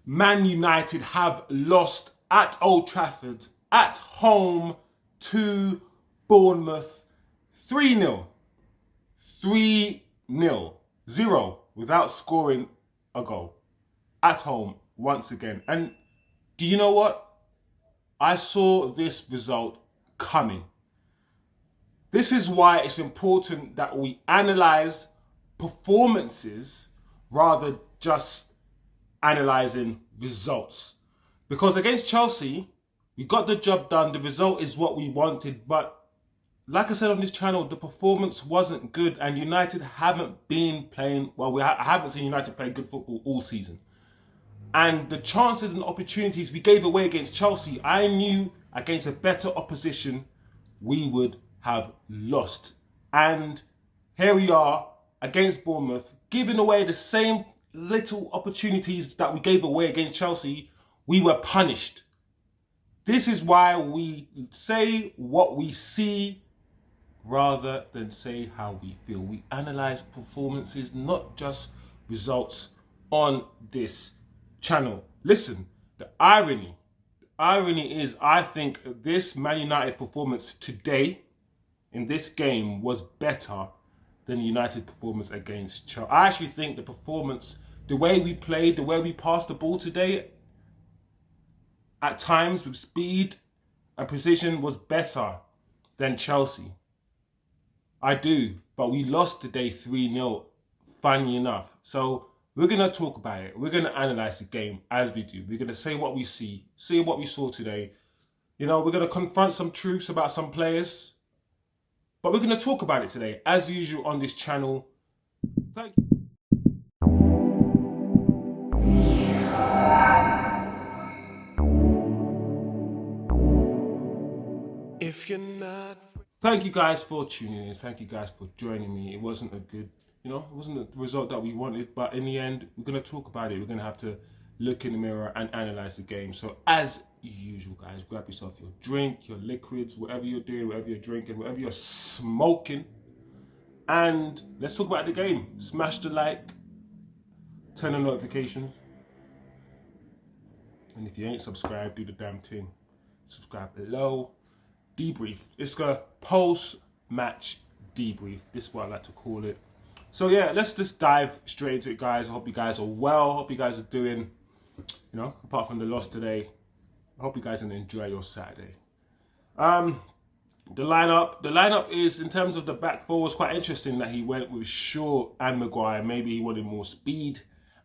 Man United have lost at Old Trafford at home to Bournemouth 3-0. 3-0. 0 without scoring a goal. At home once again. And do you know what? I saw this result coming. This is why it's important that we analyse performances rather just analysing results. Because against Chelsea, we got the job done. The result is what we wanted. But like I said on this channel, the performance wasn't good. And United haven't been playing, well, I haven't seen United play good football all season. And the chances and opportunities we gave away against Chelsea, I knew against a better opposition, we would have lost. And here we are against Bournemouth, giving away the same little opportunities that we gave away against Chelsea. We were punished. This is why we say what we see rather than say how we feel. We analyze performances, not just results on this channel. Listen, the irony is I think this Man United performance today in this game was better than the United performance against Chelsea. I actually think the performance, the way we played, the way we passed the ball today, at times with speed and precision, was better than Chelsea. I do, but we lost today 3-0, funny enough. So we're going to talk about it. We're going to analyse the game as we do. We're going to say what we see what we saw today. You know, we're going to confront some truths about some players. But we're going to talk about it today, as usual on this channel. Thank you. If you're not... Thank you guys for tuning in. Thank you guys for joining me. It wasn't a good... it wasn't the result that we wanted, but in the end, we're going to talk about it. We're going to have to look in the mirror and analyse the game. So as usual, guys, grab yourself your drink, your liquids, whatever you're doing, whatever you're drinking, whatever you're smoking, and let's talk about the game. Smash the like, turn on notifications, and if you ain't subscribed, do the damn thing. Subscribe below. Debrief. It's a post-match debrief. This is what I like to call it. So yeah, let's just dive straight into it, guys. I hope you guys are well. I hope you guys are doing, apart from the loss today, I hope you guys can enjoy your Saturday. The lineup is, in terms of the back four, was quite interesting that he went with Shaw and Maguire. Maybe he wanted more speed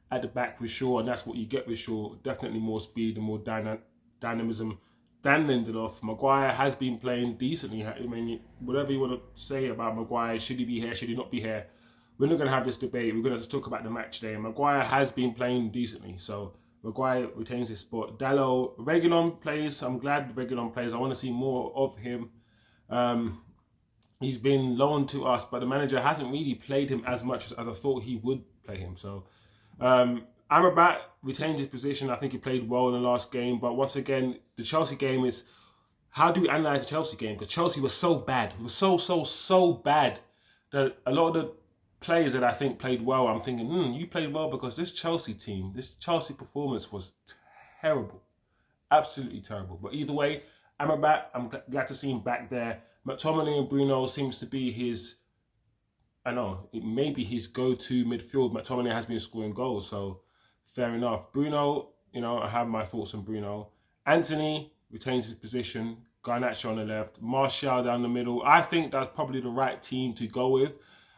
at the back with Shaw, and that's what you get with Shaw. Definitely more speed and more dynamism than Lindelof. Maguire has been playing decently. I mean, whatever you want to say about Maguire, should he be here, should he not be here? We're not going to have this debate. We're going to just talk about the match today. Maguire has been playing decently, so Maguire retains his spot. Dalot, Reguilon plays. I'm glad Reguilon plays. I want to see more of him. He's been loaned to us, but the manager hasn't really played him as much as I thought he would play him. So Amrabat retained his position. I think he played well in the last game. But once again, the Chelsea game is, how do we analyse the Chelsea game? Because Chelsea was so bad. It was so bad that a lot of the players that I think played well, I'm thinking, you played well, because this Chelsea team, this Chelsea performance was terrible. Absolutely terrible. But either way, Amrabat, I'm glad to see him back there. McTominay and Bruno seems to be his, it may be his go-to midfield. McTominay has been scoring goals, so fair enough. Bruno, I have my thoughts on Bruno. Antony retains his position. Garnacho on the left. Martial down the middle. I think that's probably the right team to go with.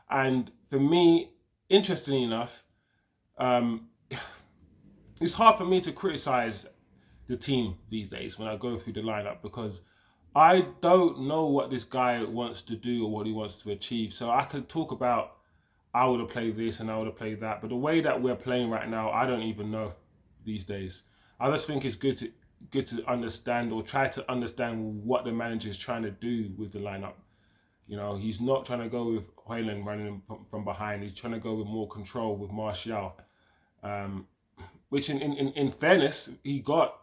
And for me, interestingly enough, it's hard for me to criticise the team these days when I go through the lineup, because I don't know what this guy wants to do or what he wants to achieve. So I could talk about, I would have played this and I would have played that, but the way that we're playing right now, I don't even know these days. I just think it's good to understand, or try to understand, what the manager is trying to do with the lineup. He's not trying to go with Højlund running from behind. He's trying to go with more control with Martial, which in fairness, he got,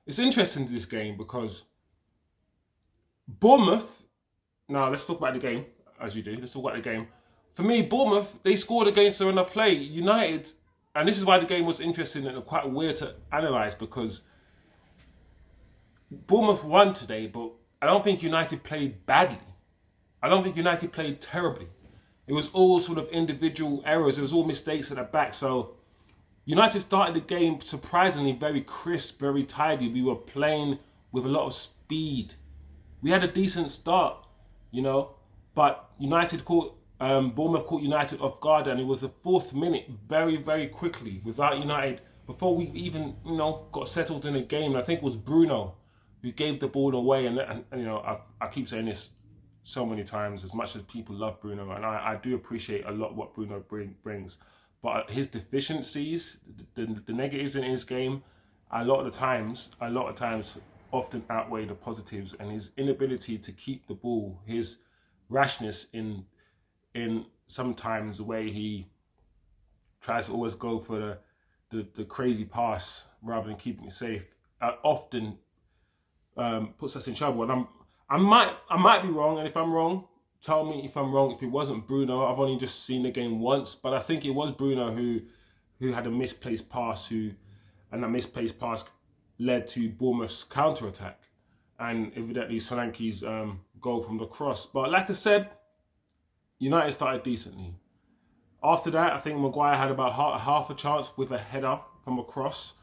It's interesting to this game because Bournemouth, now let's talk about the game, as we do. Let's talk about the game. For me, Bournemouth, they scored against her in a play. United, and this is why the game was interesting and quite weird to analyse, because Bournemouth won today, but I don't think United played badly. I don't think United played terribly. It was all sort of individual errors. It was all mistakes at the back. So United started the game surprisingly very crisp, very tidy. We were playing with a lot of speed. We had a decent start, but Bournemouth caught United off guard, and it was the 4th minute very, very quickly without United. Before we even, got settled in the game, I think it was Bruno who gave the ball away. And I keep saying this so many times, as much as people love Bruno, and I do appreciate a lot what Bruno brings. But his deficiencies, the negatives in his game, a lot of times, often outweigh the positives. And his inability to keep the ball, his rashness in sometimes the way he tries to always go for the crazy pass rather than keeping it safe, often puts us in trouble. And I might be wrong, and if I'm wrong, tell me if I'm wrong. If it wasn't Bruno, I've only just seen the game once, but I think it was Bruno who had a misplaced pass, and that misplaced pass led to Bournemouth's counter-attack, and evidently Solanke's goal from the cross. But like I said, United started decently. After that, I think Maguire had about half a chance with a header from a cross.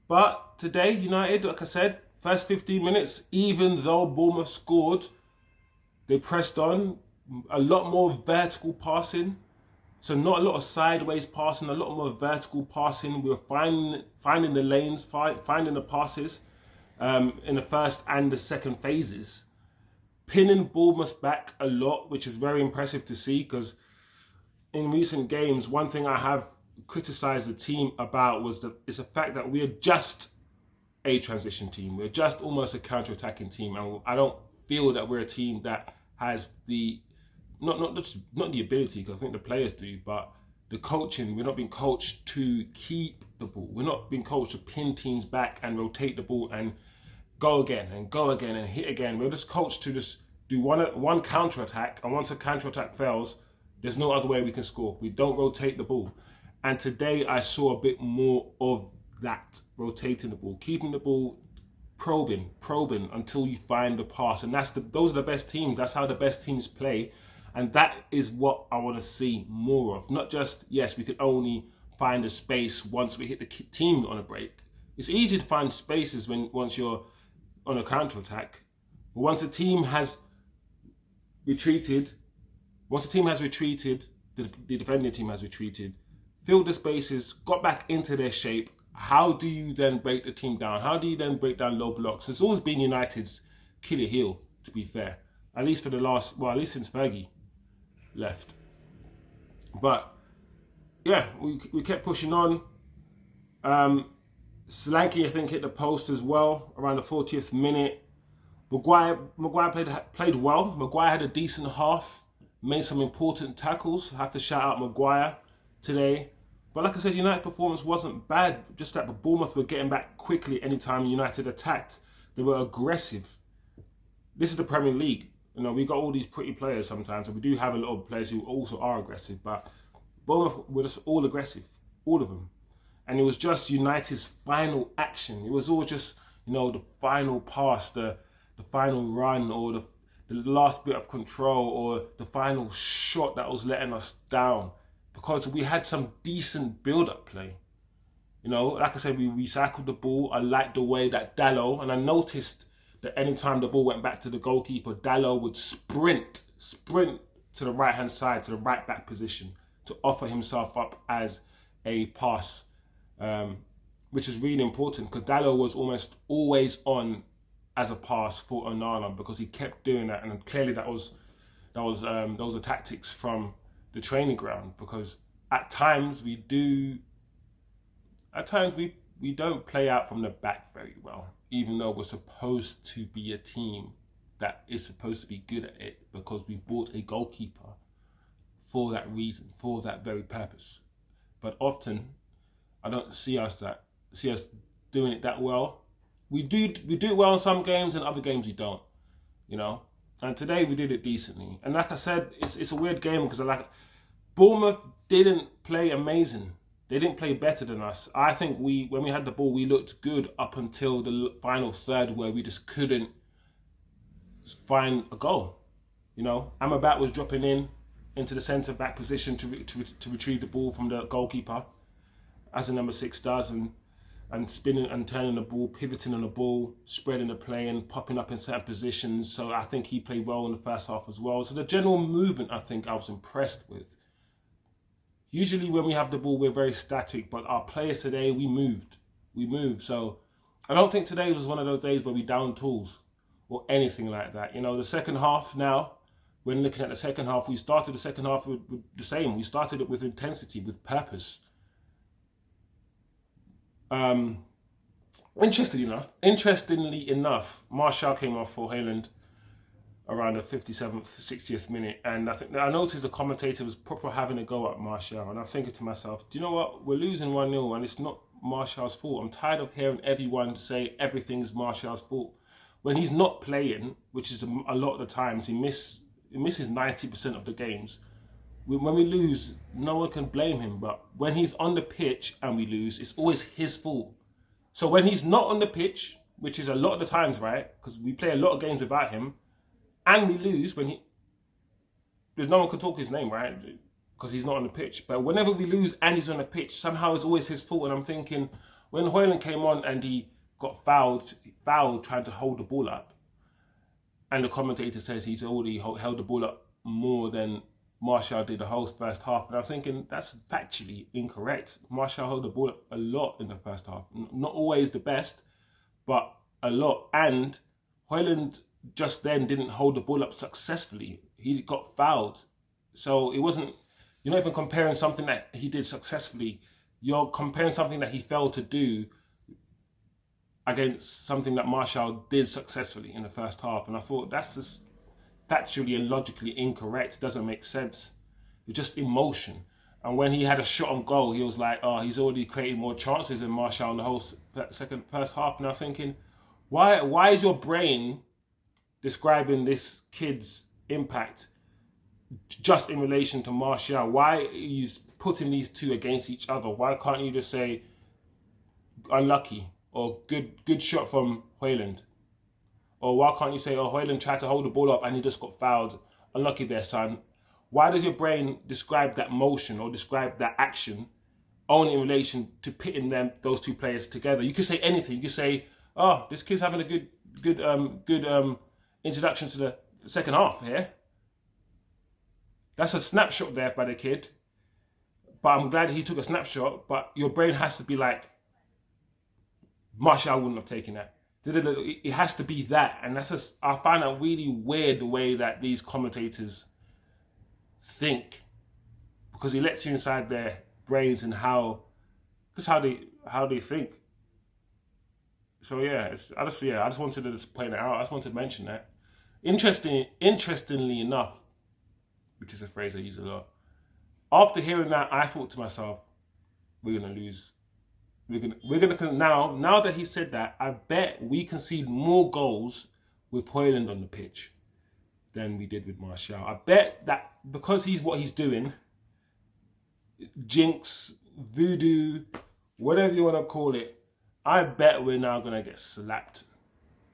But today, United, like I said, first 15 minutes, even though Bournemouth scored, they pressed on, a lot more vertical passing. So not a lot of sideways passing, a lot more vertical passing. We were finding the lanes, finding the passes in the first and the second phases. Pinning Bournemouth back a lot, which is very impressive to see, because in recent games, one thing I have criticised the team about is the fact that we are just a transition team. We're just almost a counter-attacking team, and I don't feel that we're a team that has the not the ability, because I think the players do, but the coaching. We're not being coached to keep the ball. We're not being coached to pin teams back and rotate the ball and go again and hit again. We're just coached to just do one counter-attack, and once a counter-attack fails, there's no other way we can score. We don't rotate the ball. And today I saw a bit more of that, rotating the ball, keeping the ball, probing until you find the pass. And those are the best teams. That's how the best teams play. And that is what I want to see more of. Not just, yes, we can only find a space once we hit the team on a break. It's easy to find spaces once you're on a counter-attack. But once a team has retreated, the defending team has retreated, filled the spaces, got back into their shape, how do you then break the team down? How do you then break down low blocks? It's always been United's Achilles heel, to be fair. At least at least since Fergie left. But yeah, we kept pushing on. Solanke, I think, hit the post as well around the 40th minute. Maguire played well. Maguire had a decent half, made some important tackles. I have to shout out Maguire today. But like I said, United performance wasn't bad. Just that the Bournemouth were getting back quickly anytime United attacked. They were aggressive. This is the Premier League. We got all these pretty players sometimes, and we do have a lot of players who also are aggressive. But Bournemouth were just all aggressive, all of them. And it was just United's final action. It was all just, the final pass, the final run, or the last bit of control, or the final shot that was letting us down. Because we had some decent build-up play. Like I said, we recycled the ball. I liked the way that Dalot, and I noticed that anytime the ball went back to the goalkeeper, Dalot would sprint to the right-hand side, to the right-back position, to offer himself up as a pass, which is really important, because Dalot was almost always on as a pass for Onana, because he kept doing that, and clearly those are tactics from the training ground, because at times we don't play out from the back very well, even though we're supposed to be a team that is supposed to be good at it, because we bought a goalkeeper for that reason, for that very purpose. But often I don't see us doing it that well. We do it well in some games, and other games we don't, And today we did it decently. And like I said, it's a weird game, because Bournemouth didn't play amazing. They didn't play better than us. I think when we had the ball, we looked good up until the final third where we just couldn't find a goal. You know, Amrabat was dropping into the centre back position to retrieve the ball from the goalkeeper, as a number 6 does, and spinning and turning the ball, pivoting on the ball, spreading the play and popping up in certain positions. So I think he played well in the first half as well. So the general movement, I think I was impressed with. Usually when we have the ball, we're very static, but our players today, we moved. So I don't think today was one of those days where we downed tools or anything like that. You know, the second half now, when looking at the second half, we started the second half with the same. We started it with intensity, with purpose. Interestingly enough, Martial came off for Haaland around the 57th, 60th minute, and I noticed the commentator was proper having a go at Martial, and I'm thinking to myself, do you know what? We're losing 1-0, and it's not Martial's fault. I'm tired of hearing everyone say everything's Martial's fault when he's not playing, which is a lot of the times he misses 90% of the games. When we lose, no one can blame him, but when he's on the pitch and we lose, it's always his fault. So when he's not on the pitch, which is a lot of the times, right? Because we play a lot of games without him, and we lose there's no one can talk his name, right? Because he's not on the pitch. But whenever we lose and he's on the pitch, somehow it's always his fault. And I'm thinking, when Haaland came on and he got fouled trying to hold the ball up, and the commentator says he's already held the ball up more than Martial did the whole first half. And I'm thinking, that's factually incorrect. Martial held the ball up a lot in the first half. Not always the best, but a lot. And Haaland just then didn't hold the ball up successfully. He got fouled. So it wasn't, you're not even comparing something that he did successfully. You're comparing something that he failed to do against something that Martial did successfully in the first half. And I thought that's just factually and logically incorrect. It doesn't make sense. It's just emotion. And when he had a shot on goal, he was like, oh, he's already created more chances than Martial in the whole first half. And I'm thinking, why is your brain describing this kid's impact just in relation to Martial? Why are you putting these two against each other? Why can't you just say unlucky or good shot from Haaland? Or why can't you say, oh, Haaland tried to hold the ball up and he just got fouled? Unlucky there, son. Why does your brain describe that motion or describe that action only in relation to pitting those two players together? You could say anything. You could say, oh, this kid's having a good introduction to the second half here. That's a snapshot there by the kid. But I'm glad he took a snapshot. But your brain has to be like, Martial wouldn't have taken that. It has to be that. And I find that really weird, the way that these commentators think, because it lets you inside their brains and how they think. So yeah, I just wanted to just point it out. I just wanted to mention that. Interestingly enough, which is a phrase I use a lot, after hearing that, I thought to myself, we're gonna lose. We're gonna now that he said that, I bet we concede more goals with Haaland on the pitch than we did with Martial. I bet that because he's what he's doing, jinx, voodoo, whatever you want to call it, I bet we're now gonna get slapped.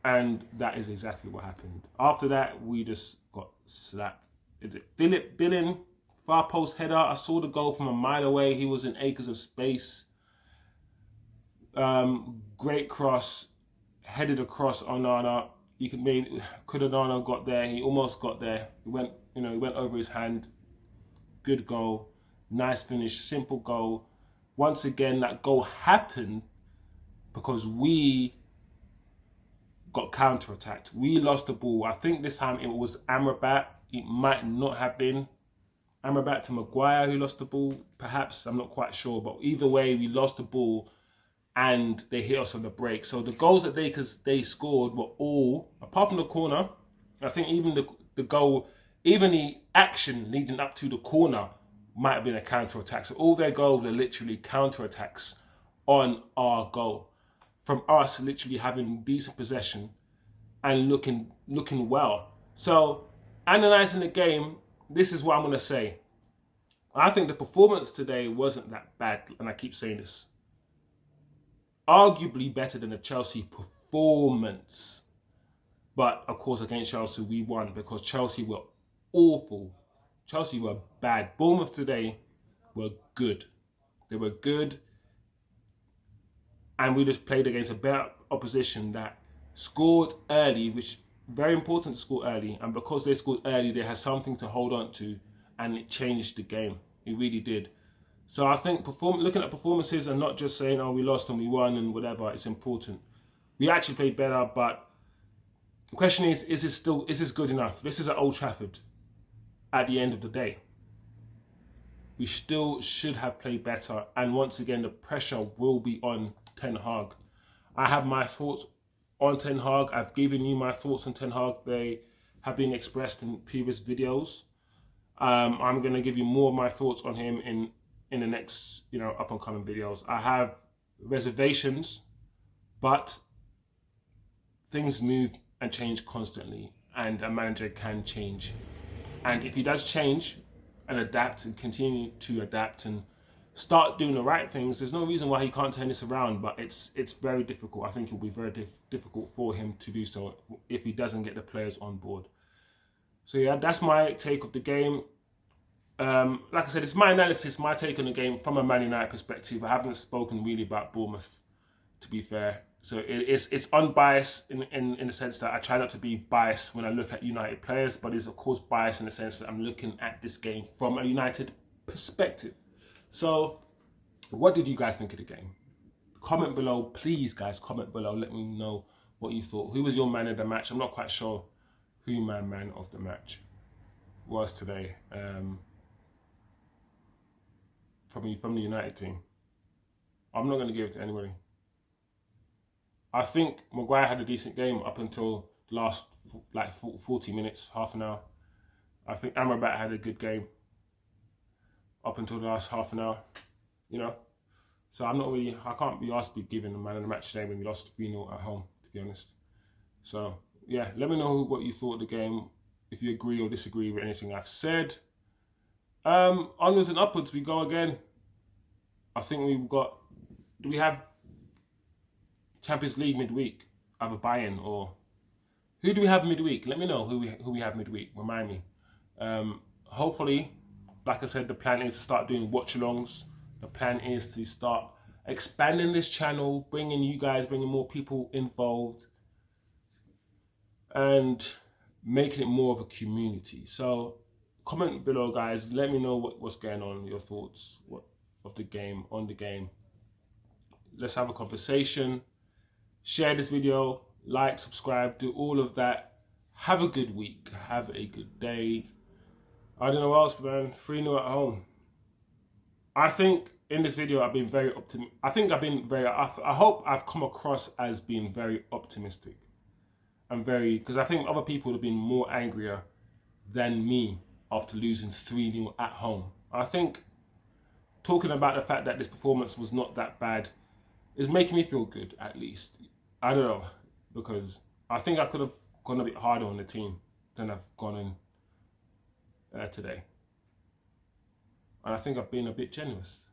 And that is exactly what happened. After that, we just got slapped. Philip Billing, far post header. I saw the goal from a mile away. He was in acres of space. Great cross, headed across Onana. Could Onana got there? He almost got there. He went over his hand. Good goal, nice finish, simple goal. Once again, that goal happened because we got counter-attacked. We lost the ball. I think this time it was Amrabat. It might not have been Amrabat to Maguire who lost the ball. Perhaps, I'm not quite sure. But either way, we lost the ball and they hit us on the break. So the goals that they scored were all, apart from the corner, I think even the goal, even the action leading up to the corner might have been a counter-attack. So all their goals are literally counter-attacks on our goal. From us literally having decent possession and looking well. So, analysing the game, this is what I'm going to say. I think the performance today wasn't that bad, and I keep saying this. Arguably better than the Chelsea performance. But, of course, against Chelsea, we won because Chelsea were awful. Chelsea were bad. Bournemouth today were good. They were good. And we just played against a better opposition that scored early, which very important to score early. And because they scored early, they had something to hold on to, and it changed the game. It really did. So I think looking at performances and not just saying, oh, we lost and we won and whatever, it's important. We actually played better, but the question is this good enough? This is at Old Trafford at the end of the day. We still should have played better. And once again, the pressure will be on Ten Hag. I have my thoughts on Ten Hag. I've given you my thoughts on Ten Hag. They have been expressed in previous videos. I'm going to give you more of my thoughts on him in the next, up and coming videos. I have reservations, but things move and change constantly, and a manager can change. And if he does change and adapt and continue to adapt and start doing the right things, there's no reason why he can't turn this around, but it's very difficult. I think it will be very difficult for him to do so if he doesn't get the players on board. So yeah, that's my take of the game. Like I said, it's my analysis, my take on the game from a Man United perspective. I haven't spoken really about Bournemouth, to be fair. So it's unbiased in the sense that I try not to be biased when I look at United players, but it's of course biased in the sense that I'm looking at this game from a United perspective. So what did you guys think of the game? Comment below, please guys, comment below. Let me know what you thought. Who was your man of the match? I'm not quite sure who my man of the match was today from the United team. I'm not going to give it to anybody. I think Maguire had a decent game up until the last 40 minutes, half an hour. I think Amrabat had a good game up until the last half an hour, So I can't be asked to be given the man of the match today when we lost 3-0 at home, to be honest. So, yeah, let me know what you thought of the game, if you agree or disagree with anything I've said. Onwards and upwards, we go again. I think do we have Champions League midweek? Either Bayern or who do we have midweek? Let me know who we have midweek. Remind me. Hopefully, like I said, the plan is to start doing watch-alongs. The plan is to start expanding this channel, bringing more people involved, and making it more of a community. So comment below, guys. Let me know what's going on, your thoughts of the game, on the game. Let's have a conversation. Share this video, like, subscribe, do all of that. Have a good week. Have a good day. I don't know what else, man. 3-0 at home. I think in this video I've been very optimistic. I hope I've come across as being very optimistic. Because I think other people have been more angrier than me after losing 3-0 at home. I think talking about the fact that this performance was not that bad is making me feel good, at least. I don't know, because I think I could have gone a bit harder on the team than I've gone in today. And I think I've been a bit generous,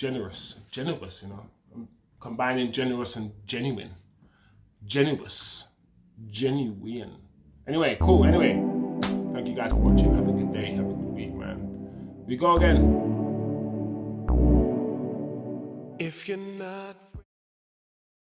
I'm combining generous and genuine. Genuine. Anyway, cool. Anyway, thank you guys for watching. Have a good day. Have a good week, man. We go again. If you're not